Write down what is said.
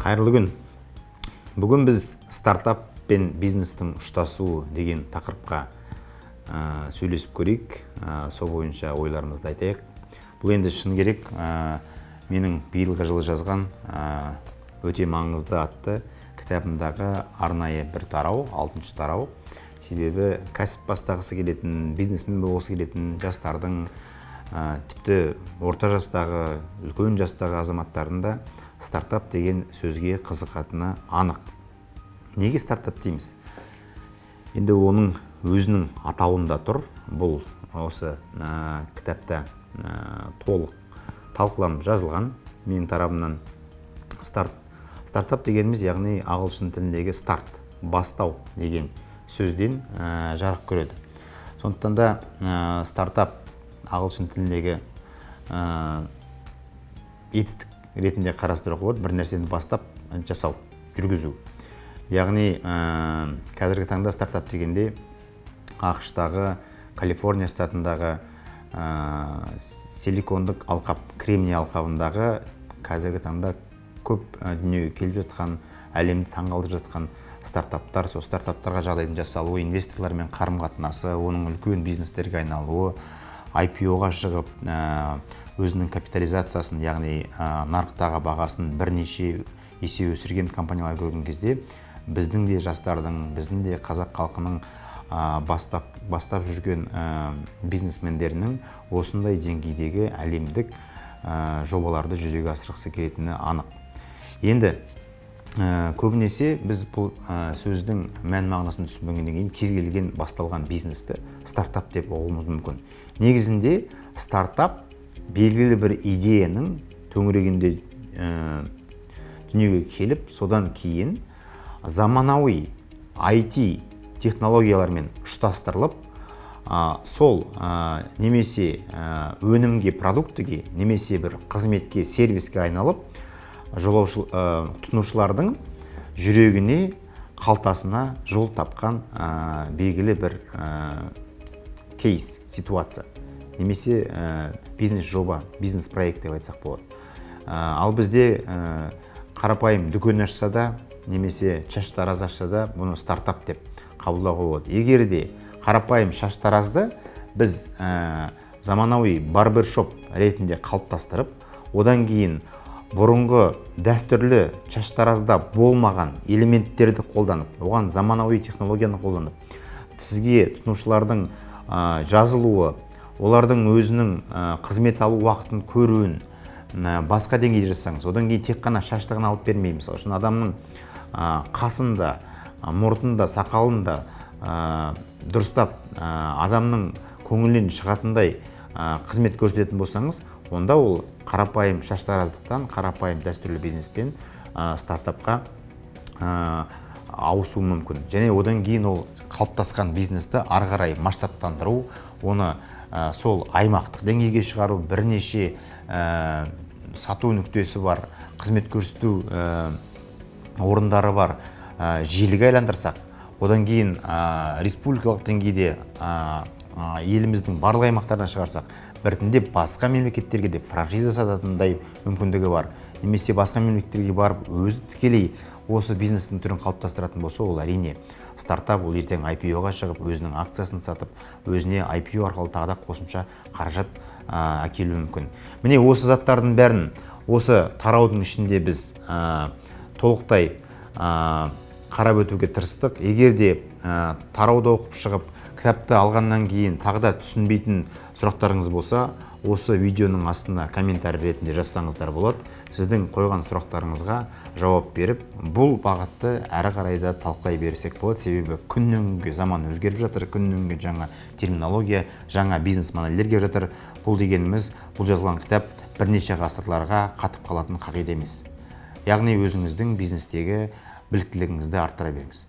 Қайырлы күн. Бүгін біз стартап пен бизнестің ұштасуы деген тақырыпқа сөйлесіп көрейік. Сол бойынша ойларымызды айтайық. Бұл енді шын керек менің биылғы жылы жазған өте маңызды атты кітабымдағы арнайы бір тарау, 6-шы тарау. Себебі кәсіп бастағысы келетін, бизнесмен болғысы келетін жастардың, тіпті орта жастағы, үлкен жастағы азаматтардың да стартап деген сөзге қызықатыны анық. Неге стартап дейміз? Енді оның өзінің атауында тұр. Бұл осы кітапта толық талқыланып жазылған менің тарабымнан. Стартап дегеніміз, яғни ағылшын тіліндегі старт, бастау деген сөзден жарық көреді. Сондықтан да стартап ағылшын тіліндегі етістік ретінде қарастыруға болады, бір нәрсені бастап жасау, жүргізу. Яғни қазіргі таңда стартап дегенде ақш-тағы Калифорния штатындағы силикондық алқап, кремний алқабындағы қазіргі таңда көп дүниеге келіп жатқан, әлемді таңғалдырып жатқан стартаптар, сол стартаптарға жағдайдың жасалуы, инвесторлармен қарым-қатынасы, оның үлкен бизнестерге айналуы, IPO-ға шығып, өзінің капитализациясын, яғни нарықтағы бағасын бірнеше есе өсірген компаниялар көрген кезде, біздің де жастардың, біздің де қазақ халқының бастап жүрген бизнесмендерінің осындай деңгейдегі әлемдік жобаларды жүзеге асырғысы келетіні анық. Енді көбінесе біз бұл сөздің мән-мағынасын түсінбегеннен кейін кез келген басталған бизнесті стартап деп ұғуымыз мүмкін. Негізінде стартап белгілі бір идеяның төңірегінде дүниеге келіп, содан кейін заманауи IT технологиялармен ұштастырылып, сол немесе өнімге, продуктіге, немесе бір қызметке, сервиске айналып, тұтынушылардың жүрегіне, қалтасына жол тапқан белгілі бір кейс, ситуация, немесе бизнес жоба, бизнес проект деп айтсақ болады. Ал бізде қарапайым дүкен ашса да, немесе шаштараз ашса да, бұны стартап деп қабылдауға болады. Егер де қарапайым шаштаразды біз заманауи барбершоп ретінде қалыптастырып, одан кейін бұрынғы дәстүрлі шаштаразда болмаған элементтерді қолданып, оған заманауи технологияны қолданып, сізге тұтынушылардың жазылуы, олардың өзінің қызмет алу уақытын көруін басқа деңгейде жасаңыз, одан кейін тек қана шаштығын алып бермейміз. Мысалы үшін адамның қасында, мұртында, сақалында дұрыстап адамның көңілінен шығатындай қызмет көрсететін болсаңыз, онда ол қарапайым шаштараздықтан, қарапайым дәстүрлі бизнестен стартапқа ауысуы мүмкін. Және одан кейін ол қалыптасқан бизнесті ары қарай масштабтандыру, оны сол аймақтық деңгейге шығару, бірнеше сату нүктесі бар, қызмет көрсету орындары бар желіге айландырсақ, одан кейін республикалық деңгейде еліміздің барлық аймақтарына шығарсақ, біртіндеп басқа мемлекеттерге де франшиза сататындай мүмкіндігі бар, немесе басқа мемлекеттерге барып өзі тікелей осы бизнестің түрін қалыптастыратын болса, ол әрине стартап, ол ертең IPO-ға шығып, өзінің акциясын сатып, өзіне IPO арқылы тағы да қосымша қаражат әкелуі мүмкін. Міне осы заттардың бәрін осы тараудың ішінде біз толықтай қарап өтуге тырыстық. Егер де тарауды оқып шығып, кітапты алғаннан кейін тағы да түсінбейтін сұрақтарыңыз болса, осы видеоның астына комментарий ретінде жазсаңыздар болады. Сіздің қойған сұрақтарыңызға жауап беріп, бұл бағытты әрі қарайда талқылай берсек болады. Себебі күннен күнге заман өзгеріп жатыр, күннен күнге жаңа терминология, жаңа бизнес модельдер келіп жатыр. Бұл дегеніміз, бұл жазылған кітап бірнеше ғасырларға қатып қалатын қағида емес. Яғни өзіңіздің бизнестегі біліктілігіңізді арттыра беріңіз.